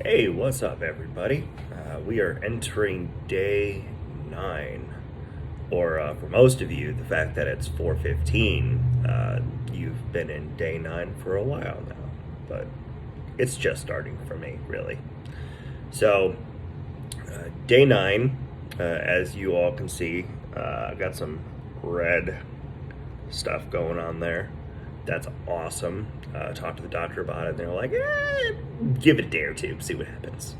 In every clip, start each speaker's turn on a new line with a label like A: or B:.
A: Hey, what's up, everybody? We are entering day 9, or for most of you, the fact that it's 4:15, you've been in day 9 for a while now, but it's just starting for me, really. So, day 9, as you all can see, I've got some red stuff going on there. That's awesome. Talked to the doctor about it, and they're like, give it a day or two, see what happens.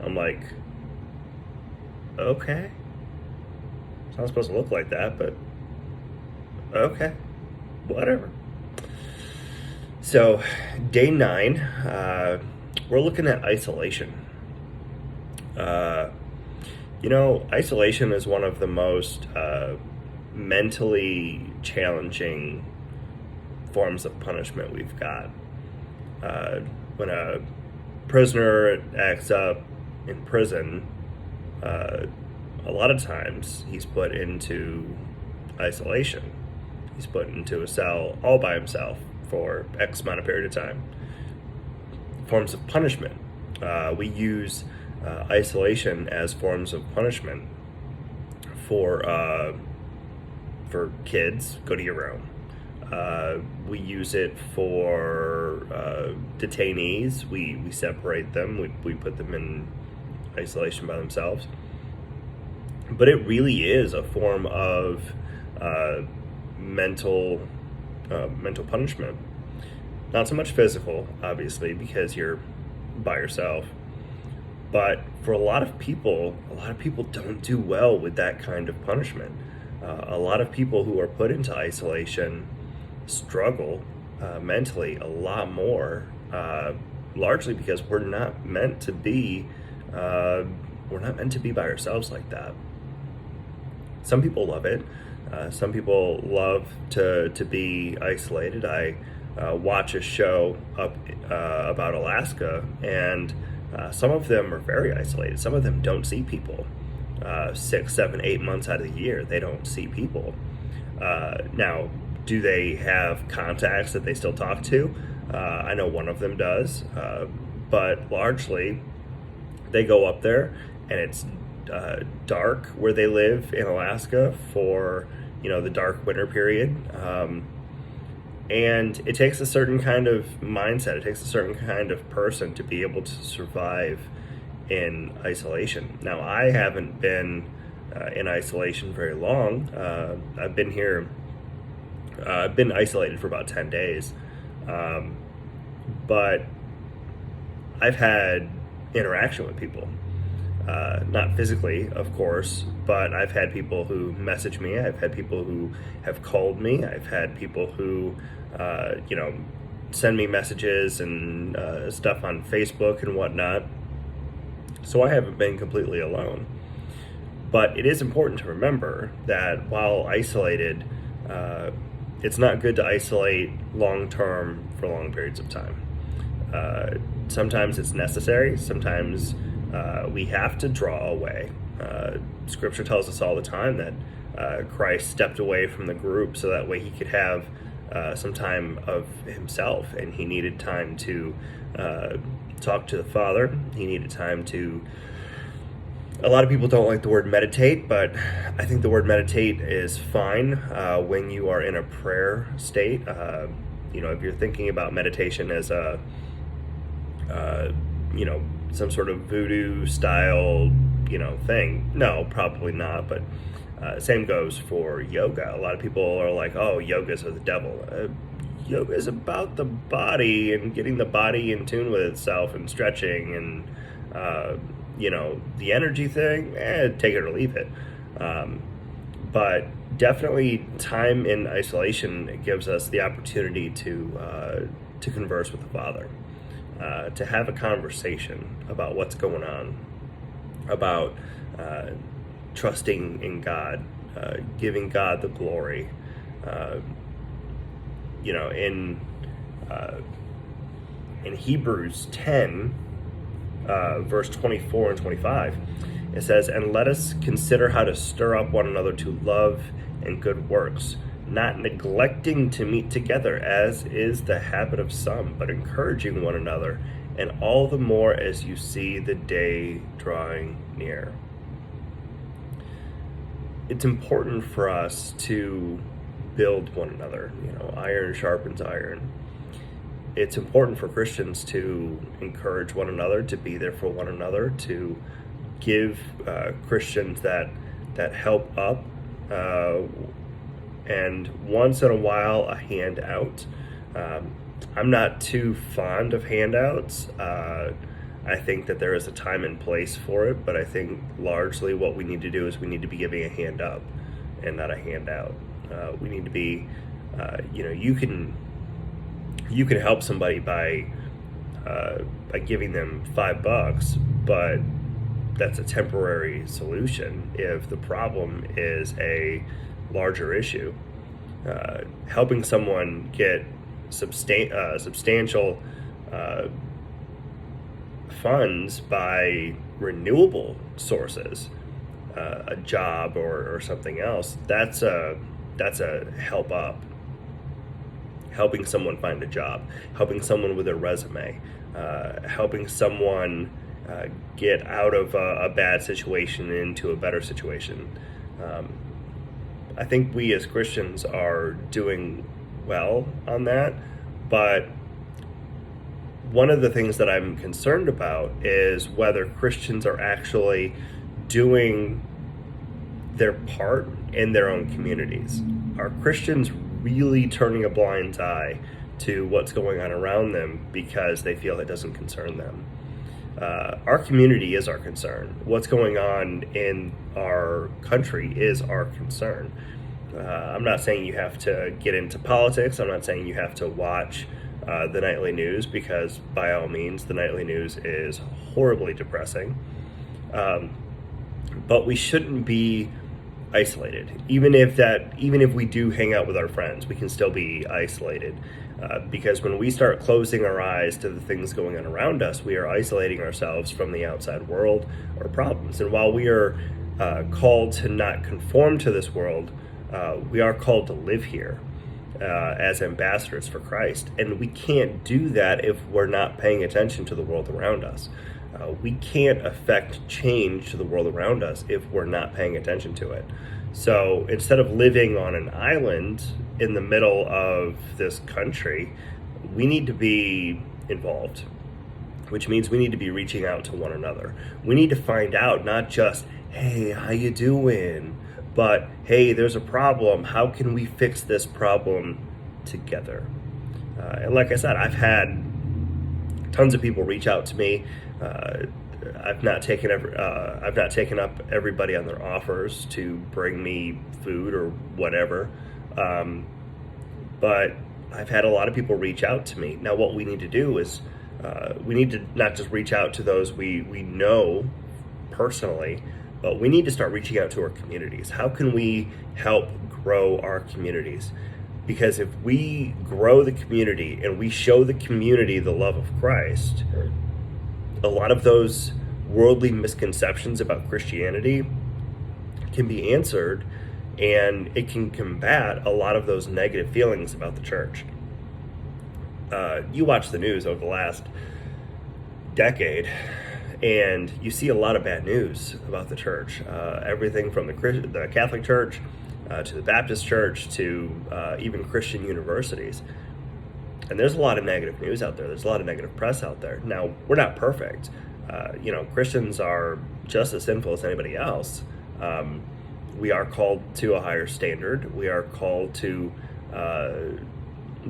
A: I'm like, okay. It's not supposed to look like that, but okay, whatever. So, day 9, we're looking at isolation. Uh, Isolation is one of the most mentally challenging forms of punishment we've got. When a prisoner acts up in prison, a lot of times he's put into isolation. He's put into a cell all by himself for X amount of period of time. Forms of punishment. We use isolation as forms of punishment for kids. Go to your own. We use it for detainees. We separate them. We put them in isolation by themselves. But it really is a form of mental punishment. Not so much physical, obviously, because you're by yourself. But for a lot of people don't do well with that kind of punishment. A lot of people who are put into isolation struggle mentally a lot more, largely because we're not meant to be by ourselves like that. Some people love it. Some people love to be isolated. I watch a show about Alaska, and some of them are very isolated. Some of them don't see people. 6, 7, 8 months out of the year, they don't see people. Now, do they have contacts that they still talk to? I know one of them does, but largely they go up there, and it's dark where they live in Alaska for the dark winter period, and it takes a certain kind of mindset. It takes a certain kind of person to be able to survive in isolation. Now, I haven't been in isolation very long. I've been here. I've been isolated for about 10 days, but I've had interaction with people. Not physically, of course, but I've had people who message me. I've had people who have called me. I've had people who, send me messages and stuff on Facebook and whatnot. So I haven't been completely alone. But it is important to remember that while isolated, it's not good to isolate long-term for long periods of time. Sometimes it's necessary. Sometimes we have to draw away. Scripture tells us all the time that Christ stepped away from the group so that way he could have some time of himself, and he needed time to talk to the Father. He needed time to... A lot of people don't like the word meditate, but I think the word meditate is fine when you are in a prayer state. If you're thinking about meditation as a some sort of voodoo style, thing. No, probably not, but same goes for yoga. A lot of people are like, oh, yoga's of the devil. Yoga is about the body and getting the body in tune with itself and stretching and, the energy thing, take it or leave it. But definitely time in isolation gives us the opportunity to converse with the Father. To have a conversation about what's going on, about trusting in God, giving God the glory. In Hebrews 10, verse 24 and 25, it says, "And let us consider how to stir up one another to love and good works, not neglecting to meet together, as is the habit of some, but encouraging one another, and all the more as you see the day drawing near. It's important for us to build one another. Iron sharpens iron. It's important for Christians to encourage one another, to be there for one another, to give Christians that help up, and once in a while a handout. I'm not too fond of handouts. I think that there is a time and place for it, but I think largely what we need to do is we need to be giving a hand up and not a handout. We need to be, you can help somebody by giving them $5, but that's a temporary solution if the problem is a larger issue. Helping someone get substantial funds by renewable sources, a job or something else, that's a help up. Helping someone find a job, helping someone with a resume, helping someone get out of a bad situation into a better situation. I think we as Christians are doing well on that, but one of the things that I'm concerned about is whether Christians are actually doing their part in their own communities. Are Christians really turning a blind eye to what's going on around them because they feel it doesn't concern them? Our community is our concern. What's going on in our country is our concern. I'm not saying you have to get into politics. I'm not saying you have to watch the nightly news, because by all means the nightly news is horribly depressing. But we shouldn't be isolated. Even if we do hang out with our friends, we can still be isolated. Because when we start closing our eyes to the things going on around us, we are isolating ourselves from the outside world or problems. And while we are called to not conform to this world, we are called to live here as ambassadors for Christ. And we can't do that if we're not paying attention to the world around us. We can't affect change to the world around us if we're not paying attention to it. So instead of living on an island in the middle of this country, we need to be involved, which means we need to be reaching out to one another. We need to find out not just, hey, how you doing? But, hey, there's a problem. How can we fix this problem together? And like I said, I've had tons of people reach out to me. I've not taken up everybody on their offers to bring me food or whatever. But I've had a lot of people reach out to me. Now, what we need to do is we need to not just reach out to those we know personally, but we need to start reaching out to our communities. How can we help grow our communities? Because if we grow the community and we show the community the love of Christ, a lot of those worldly misconceptions about Christianity can be answered, and it can combat a lot of those negative feelings about the church. You watch the news over the last decade, and you see a lot of bad news about the church. Everything from the Catholic Church to the Baptist Church to even Christian universities. And there's a lot of negative news out there. There's a lot of negative press out there. Now, we're not perfect. Christians are just as sinful as anybody else. We are called to a higher standard. We are called to,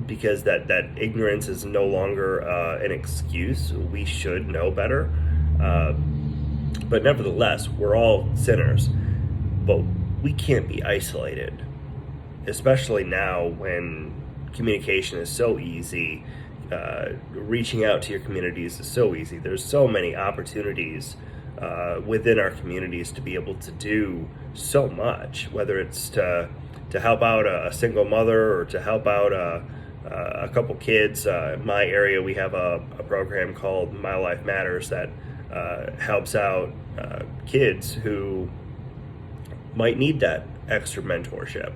A: because that ignorance is no longer an excuse. We should know better. But nevertheless, we're all sinners. But we can't be isolated, especially now when communication is so easy. Reaching out to your communities is so easy. There's so many opportunities within our communities to be able to do so much, whether it's to help out a single mother or to help out a couple kids. In my area, we have a program called My Life Matters that helps out kids who might need that extra mentorship.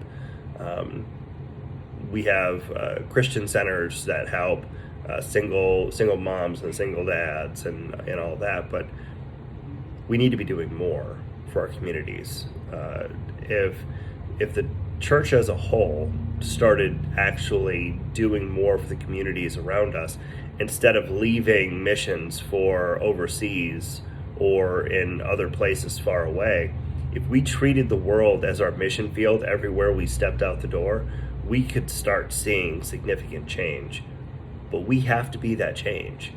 A: We have Christian centers that help single moms and single dads and all that. But we need to be doing more for our communities. If the church as a whole started actually doing more for the communities around us, instead of leaving missions for overseas or in other places far away, if we treated the world as our mission field everywhere we stepped out the door, we could start seeing significant change. But we have to be that change.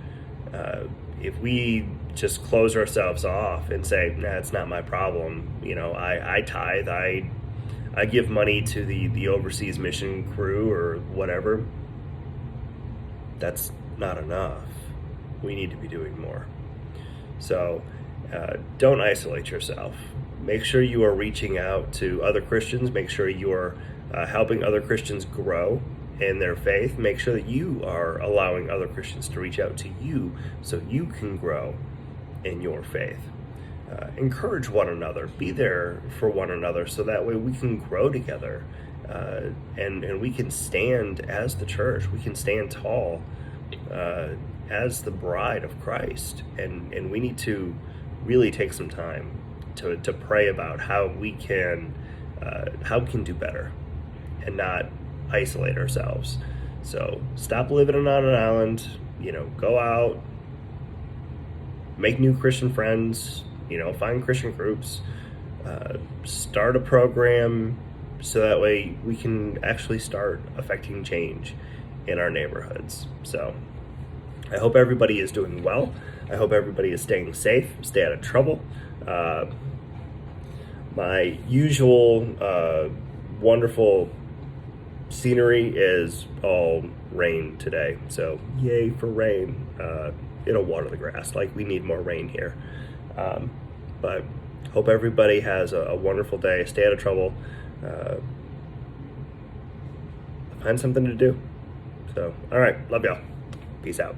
A: If we just close ourselves off and say, nah, it's not my problem, I tithe, I give money to the overseas mission crew or whatever, that's not enough. We need to be doing more. So don't isolate yourself. Make sure you are reaching out to other Christians. Make sure you are helping other Christians grow in their faith. Make sure that you are allowing other Christians to reach out to you so you can grow in your faith. Encourage one another. Be there for one another so that way we can grow together and we can stand as the church. We can stand tall as the bride of Christ. And we need to really take some time to pray about how we can do better and not isolate ourselves. So stop living on an island, go out, make new Christian friends, find Christian groups, start a program so that way we can actually start affecting change in our neighborhoods. So I hope everybody is doing well. I hope everybody is staying safe, stay out of trouble. My usual wonderful scenery is all rain today, so yay for rain. It'll water the grass. We need more rain here. But hope everybody has a wonderful day. Stay out of trouble. Find something to do. So, all right, love y'all. Peace out.